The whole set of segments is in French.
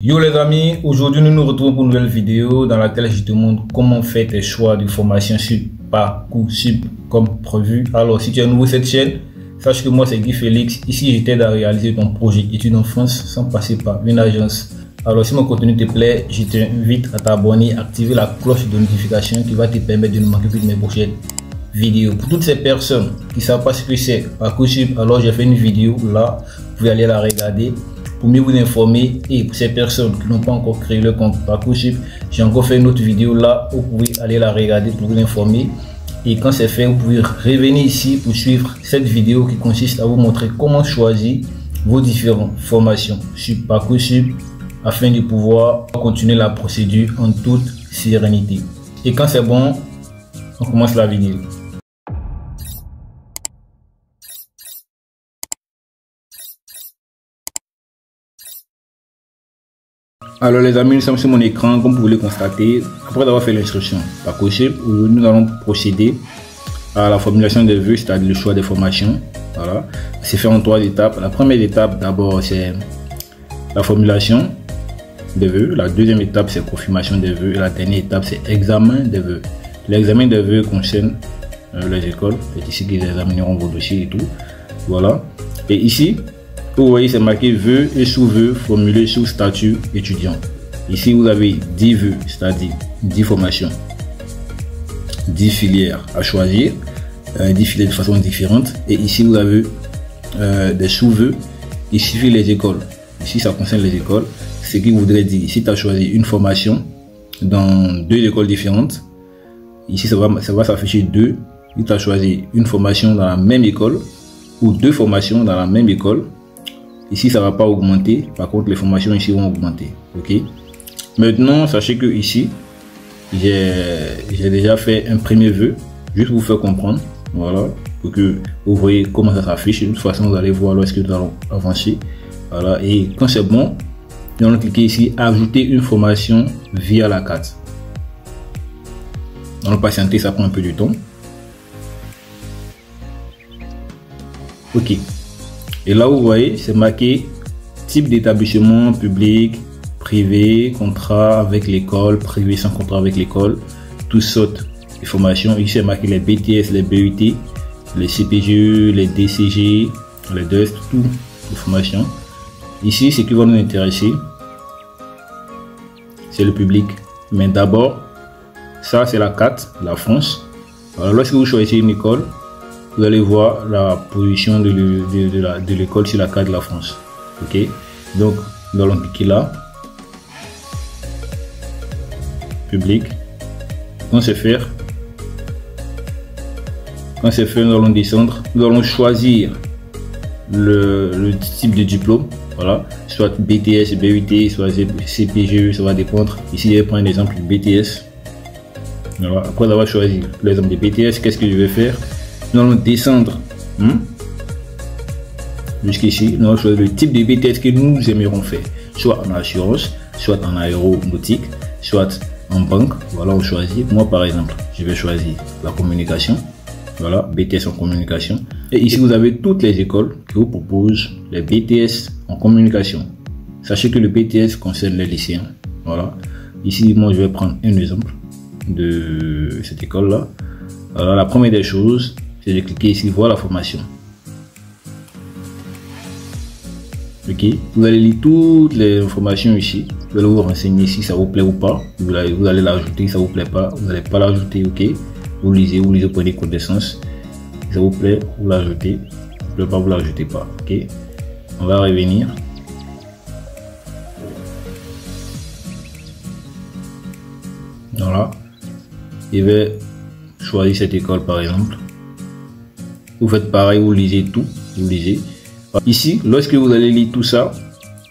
Yo les amis, aujourd'hui nous nous retrouvons pour une nouvelle vidéo dans laquelle je te montre comment faire tes choix de formation sur Parcoursup comme prévu. Alors si tu es nouveau sur cette chaîne, sache que moi c'est Guy Félix. Ici je t'aide à réaliser ton projet études en France sans passer par une agence. Alors si mon contenu te plaît, je t'invite à t'abonner, activer la cloche de notification qui va te permettre de ne manquer plus de mes prochaines vidéos. Pour toutes ces personnes qui ne savent pas ce que c'est Parcoursup, alors j'ai fait une vidéo là, vous pouvez aller la regarder pour mieux vous informer. Et pour ces personnes qui n'ont pas encore créé le compte Parcoursup, j'ai encore fait une autre vidéo là où vous pouvez aller la regarder pour vous informer. Et quand c'est fait, vous pouvez revenir ici pour suivre cette vidéo qui consiste à vous montrer comment choisir vos différentes formations sur Parcoursup afin de pouvoir continuer la procédure en toute sérénité. Et quand c'est bon, on commence la vidéo. Alors les amis, nous sommes sur mon écran comme vous pouvez le constater. Après avoir fait l'instruction Parcoursup, nous allons procéder à la formulation des vœux, c'est-à-dire le choix des formations. Voilà, c'est fait en 3 étapes. La première étape d'abord c'est la formulation des vœux. La deuxième étape c'est confirmation des vœux. Et la dernière étape c'est examen des vœux. L'examen des vœux concerne les écoles. C'est ici qu'ils examineront vos dossiers et tout. Voilà. Et ici, vous voyez, c'est marqué vœux et sous-vœux formulés sous statut étudiant. Ici, vous avez 10 vœux, c'est-à-dire 10 formations, 10 filières à choisir, 10 filières de façon différente. Et ici, vous avez des sous-vœux. Il suffit les écoles. Ici, ça concerne les écoles. Ce qui voudrait dire, si tu as choisi une formation dans 2 écoles différentes, ici, ça va s'afficher 2. Si tu as choisi une formation dans la même école ou 2 formations dans la même école, ici ça va pas augmenter. Par contre les formations ici vont augmenter. Ok, maintenant sachez que ici j'ai déjà fait un premier vœu juste pour vous faire comprendre. Voilà, pour que vous voyez comment ça s'affiche. De toute façon vous allez voir lorsque nous allons avancer. Voilà, et quand c'est bon, nous allons cliquer ici ajouter une formation via la carte. Nous allons patienter, ça prend un peu de temps. Ok, et là vous voyez c'est marqué type d'établissement public, privé, contrat avec l'école, privé sans contrat avec l'école, toutes sortes de formations. Ici c'est marqué les BTS, les BUT, les CPGE, les DCG, les DES, toutes les formations. Ici ce qui va nous intéresser c'est le public, mais d'abord ça c'est la carte, la France. Alors lorsque vous choisissez une école, vous allez voir la position de l'école sur la carte de la France. Ok, donc nous allons cliquer là, public. Quand c'est fait, nous allons descendre, nous allons choisir le type de diplôme. Voilà, soit BTS, BUT, soit CPGE, ça va dépendre. Ici je vais prendre l'exemple du BTS. Voilà. Après avoir choisi l'exemple de BTS, qu'est-ce que je vais faire? Nous allons descendre jusqu'ici. Nous allons choisir le type de BTS que nous aimerons faire, soit en assurance, soit en aéronautique, soit en banque. Voilà, on choisit. Moi par exemple, je vais choisir la communication. Voilà, BTS en communication. Et ici vous avez toutes les écoles qui vous proposent les BTS en communication. Sachez que le BTS concerne les lycéens. Voilà, ici moi je vais prendre un exemple de cette école là. Alors la première des choses, c'est de cliquer ici voir la formation. Ok, vous allez lire toutes les informations ici. Vous allez vous renseigner si ça vous plaît ou pas. Vous allez l'ajouter, si ça vous plaît pas, vous n'allez pas l'ajouter. Ok, vous lisez, prenez connaissance. Si ça vous plaît, vous l'ajoutez. Si ça vous plaît pas, vous l'ajoutez pas. Ok, on va revenir. Voilà, je vais choisir cette école par exemple. Vous faites pareil, vous lisez tout, vous lisez. Ici, lorsque vous allez lire tout ça,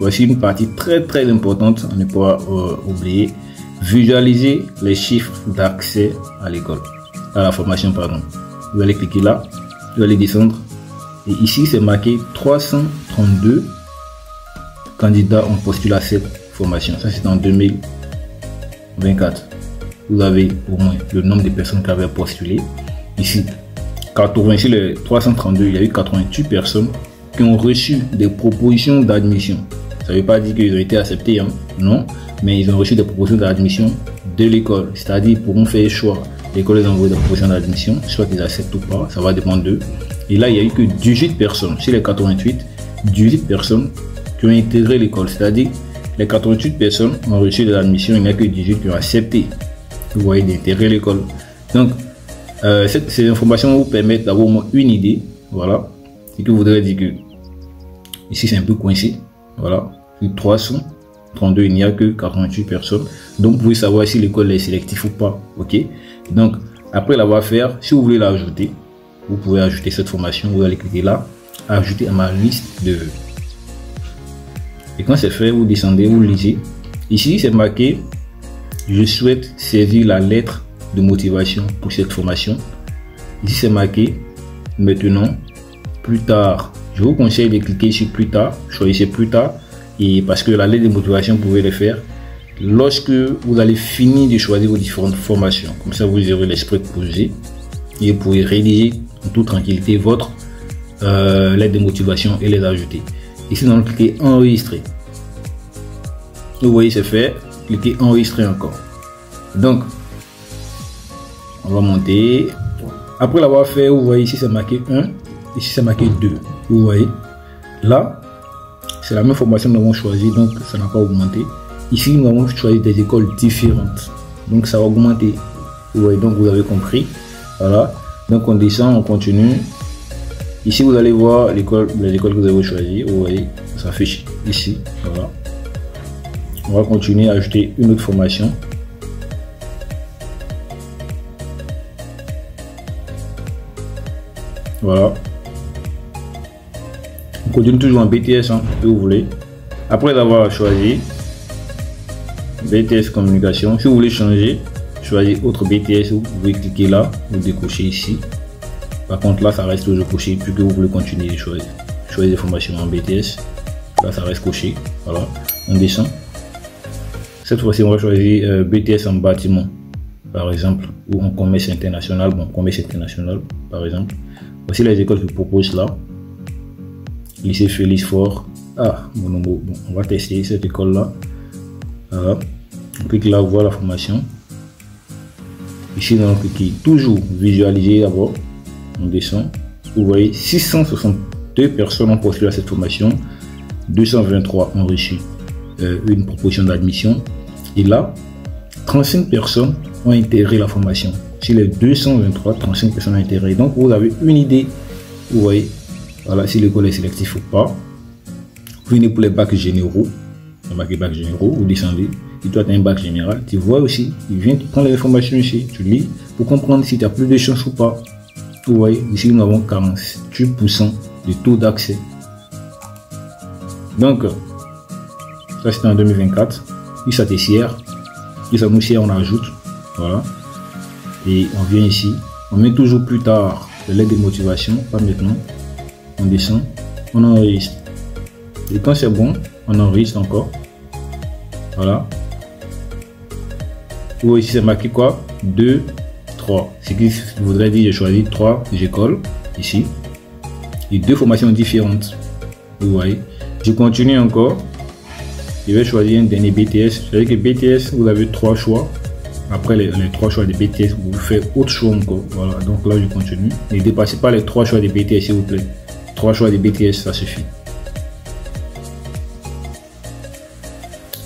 voici une partie très importante à ne pas oublier. Visualiser les chiffres d'accès à l'école, à la formation pardon. Vous allez cliquer là, vous allez descendre et ici c'est marqué 332 candidats ont postulé à cette formation. Ça c'est en 2024. Vous avez au moins le nombre de personnes qui avaient postulé. Ici, 80, sur les 332, il y a eu 88 personnes qui ont reçu des propositions d'admission. Ça ne veut pas dire qu'ils ont été acceptés, hein, non, mais ils ont reçu des propositions d'admission de l'école, c'est-à-dire ils pourront faire le choix. L'école les envoie des propositions d'admission, soit ils acceptent ou pas, ça va dépendre d'eux. Et là, il n'y a eu que 18 personnes, sur les 88, 18 personnes qui ont intégré l'école, c'est-à-dire les 88 personnes ont reçu de l'admission, il n'y a que 18 qui ont accepté, vous voyez, d'intégrer l'école. Donc, ces informations vous permettent d'avoir au moins une idée, voilà, ce que voudrait dire que ici c'est un peu coincé, voilà, 332, il n'y a que 48 personnes, donc vous pouvez savoir si l'école est sélective ou pas, ok. Donc, après l'avoir fait, si vous voulez l'ajouter, vous pouvez ajouter cette formation, vous allez cliquer là, ajouter à ma liste de vœux. Et quand c'est fait, vous descendez, vous lisez. Ici, c'est marqué, je souhaite servir la lettre de motivation pour cette formation. Ici, c'est marqué, maintenant, plus tard. Je vous conseille de cliquer sur plus tard, choisissez plus tard, et parce que la lettre de motivation, vous pouvez le faire lorsque vous allez finir de choisir vos différentes formations. Comme ça, vous aurez l'esprit posé et vous pourrez rédiger en toute tranquillité votre lettre de motivation et les ajouter. Ici, nous allons cliquer enregistrer. Vous voyez, c'est fait. Cliquez enregistrer encore. Donc, on va monter. Après l'avoir fait, vous voyez ici, c'est marqué 1. Ici, c'est marqué 2. Vous voyez, là, c'est la même formation que nous avons choisi, donc ça n'a pas augmenté. Ici, nous avons choisi des écoles différentes, donc ça a augmenté. Vous voyez, donc vous avez compris. Voilà. Donc on descend, on continue. Ici, vous allez voir les écoles que vous avez choisies. Vous voyez, ça s'affiche ici. Voilà. On va continuer à ajouter une autre formation. Voilà. On continue toujours en BTS, hein, si vous voulez. Après avoir choisi BTS communication, si vous voulez changer, choisir autre BTS, vous pouvez cliquer là, vous décochez ici. Par contre, là, ça reste toujours coché, puis que vous voulez continuer de choisir des formations en BTS. Là, ça reste coché. Voilà, on descend. Cette fois-ci, on va choisir BTS en bâtiment, par exemple, ou en commerce international. Bon, commerce international, par exemple. Voici les écoles qui proposent là. Lycée Félix Faure. Ah, bon, on va tester cette école-là. Voilà. On clique là, voir la formation. Ici, on clique toujours visualiser d'abord. On descend. Vous voyez, 662 personnes ont postulé à cette formation. 223 ont reçu une proposition d'admission. Et là, 35 personnes ont intégré la formation. Sur les 223, 35 personnes ont intégré. Donc, vous avez une idée. Vous voyez, voilà, si l'école est sélective ou pas. Vous venez pour les bacs généraux. Le bac généraux, vous descendez. Si toi, tu as un bac général, tu vois aussi. Il vient, tu prends les informations ici. Tu lis pour comprendre si tu as plus de chance ou pas. Vous voyez, ici, nous avons 48% de taux d'accès. Donc, ça, c'était en 2024. Il s'attessière. Il s'amoussière, on ajoute. Voilà. Et on vient ici. On met toujours plus tard de l'aide de motivation. Pas maintenant. On descend. On enregistre. Et quand c'est bon, on enregistre encore. Voilà. Vous voyez ici, c'est marqué quoi? 2, 3. Ce qui voudrait dire, j'ai choisi 3 écoles ici. Et 2 formations différentes. Vous voyez. Je continue encore. Je vais choisir un dernier BTS. Vous savez que BTS, vous avez 3 choix. Après les 3 choix de BTS, vous faites autre choix encore. Voilà, donc là, je continue. Ne dépassez pas les 3 choix de BTS, s'il vous plaît. 3 choix de BTS, ça suffit.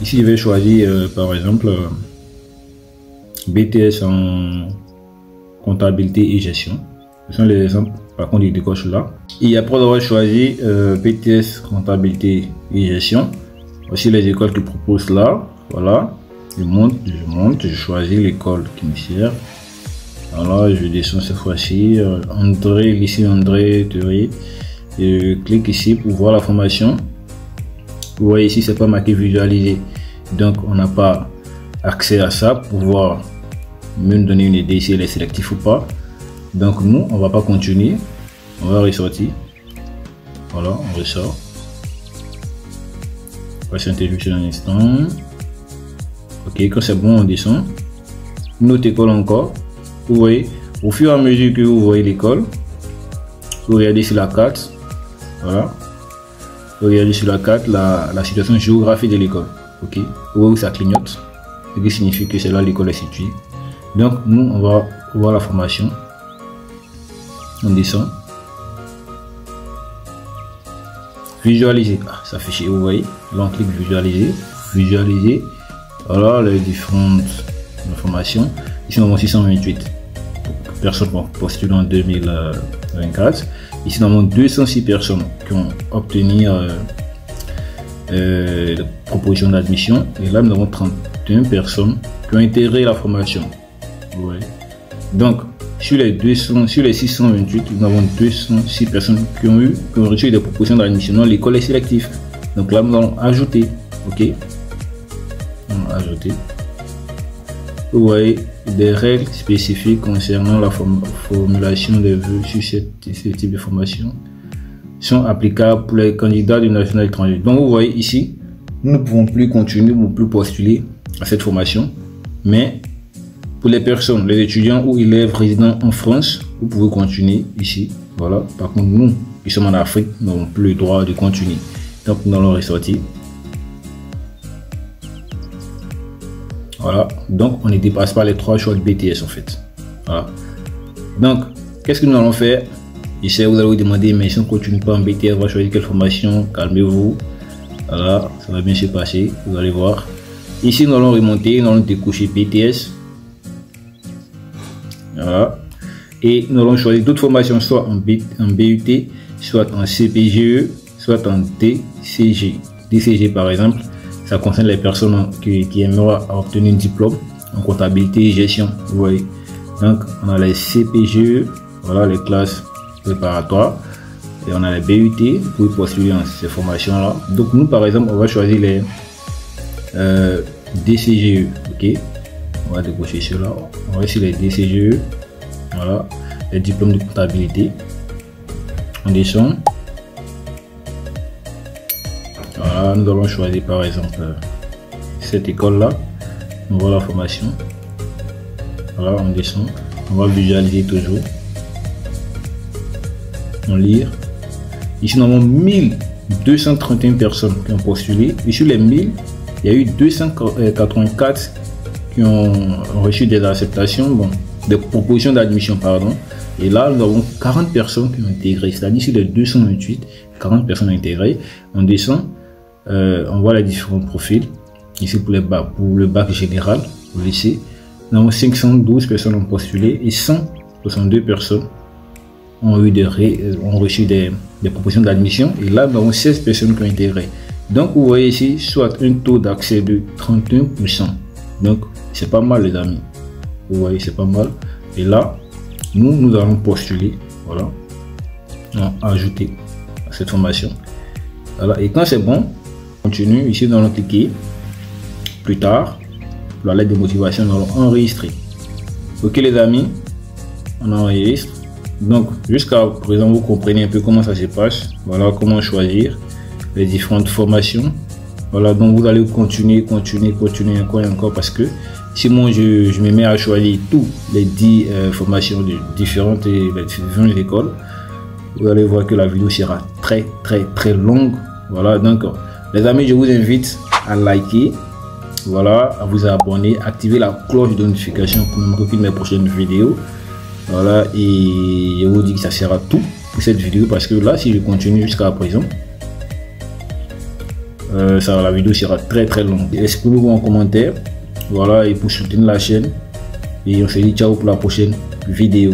Ici, je vais choisir, par exemple, BTS en comptabilité et gestion. Ce sont les exemples, par contre, je décoche là. Et après avoir choisi BTS comptabilité et gestion, voici les écoles qui proposent là. Voilà, je monte, je choisis l'école qui me sert. Voilà, je descends cette fois-ci. André, lycée André Thury. Je clique ici pour voir la formation. Vous voyez ici, c'est pas marqué visualiser. Donc, on n'a pas accès à ça pour pouvoir me donner une idée si elle est sélective ou pas. Donc, nous, on va pas continuer. On va ressortir. Voilà, on ressort. Patientez juste un instant. Ok, quand c'est bon, on descend. Une autre école encore. Vous voyez, au fur et à mesure que vous voyez l'école, vous regardez sur la carte. Voilà. regardez sur la carte la situation géographique de l'école. Ok, où ça clignote, ce qui signifie que c'est là l'école est située. Donc nous on va voir la formation. On descend. Visualiser, ça affiche, vous voyez, là on clique visualiser, voilà les différentes informations. Ici on avons 628 personnes qui ont postulé en 2024. Ici nous avons 206 personnes qui ont obtenu la proposition d'admission, et là nous avons 31 personnes qui ont intégré la formation. Vous voyez. Donc sur les 628, nous avons 206 personnes qui ont reçu des propositions d'admission dans l'école est sélective. Donc là, nous allons ajouter. Ok. On va ajouter. Vous voyez des règles spécifiques concernant la formulation des vœux sur ce type de formation sont applicables pour les candidats du national étranger. Donc vous voyez ici, nous ne pouvons plus continuer, nous ne pouvons plus postuler à cette formation, mais pour les personnes, les étudiants ou élèves résidant en France, vous pouvez continuer ici. Voilà. Par contre, nous qui sommes en Afrique, nous n'avons plus le droit de continuer. Donc, nous allons ressortir. Voilà. Donc, on ne dépasse pas les 3 choix de BTS en fait. Voilà. Donc, qu'est-ce que nous allons faire? Ici, vous allez vous demander, mais si on ne continue pas en BTS, on va choisir quelle formation? Calmez-vous. Voilà. Ça va bien se passer. Vous allez voir. Ici, nous allons remonter. Nous allons décocher BTS. Voilà. Et nous allons choisir d'autres formations, soit en BUT, soit en CPGE, soit en DCG. DCG par exemple, ça concerne les personnes qui aimeraient obtenir un diplôme en comptabilité et gestion. Vous voyez. Donc on a les CPGE, voilà les classes préparatoires, et on a les BUT pour postuler dans ces formations là. Donc nous par exemple on va choisir les DCGE. Ok. On va décocher cela. On va essayer les DCGE. Voilà, les diplômes de comptabilité. On descend. Voilà, nous allons choisir par exemple cette école là. On voit la formation. Voilà, on descend. On va visualiser toujours. On lire. Ici, nous avons 1231 personnes qui ont postulé. Et sur les 1000, il y a eu 284 qui ont reçu des acceptations, bon, des propositions d'admission, pardon. Et là, nous avons 40 personnes qui ont intégré, c'est-à-dire sur les 228, 40 personnes ont intégré. On descend, on voit les différents profils. Ici pour le bac général, au lycée, nous avons 512 personnes ont postulé et 162 personnes ont reçu des propositions d'admission. Et là, nous avons 16 personnes qui ont intégré. Donc, vous voyez ici, soit un taux d'accès de 31%. Donc, c'est pas mal les amis, vous voyez, c'est pas mal. Et là nous allons postuler, voilà, ajouter à cette formation. Voilà. Et quand c'est bon, on continue. Ici nous allons cliquer plus tard pour la lettre de motivation, nous allons enregistrer. Ok les amis, on enregistre. Donc jusqu'à présent vous comprenez un peu comment ça se passe. Voilà comment choisir les différentes formations. Voilà, donc vous allez continuer encore et encore, parce que si moi je me mets à choisir tous les 10 formations différentes et les différentes écoles, vous allez voir que la vidéo sera très longue. Voilà, donc les amis, je vous invite à liker, voilà, à vous abonner, activer la cloche de notification pour ne manquer aucune de mes prochaines vidéos. Voilà, et je vous dis que ça sera tout pour cette vidéo, parce que là si je continue jusqu'à présent, la vidéo sera très longue. Laissez-vous en commentaire, voilà, et pour soutenir la chaîne, et on se dit ciao pour la prochaine vidéo.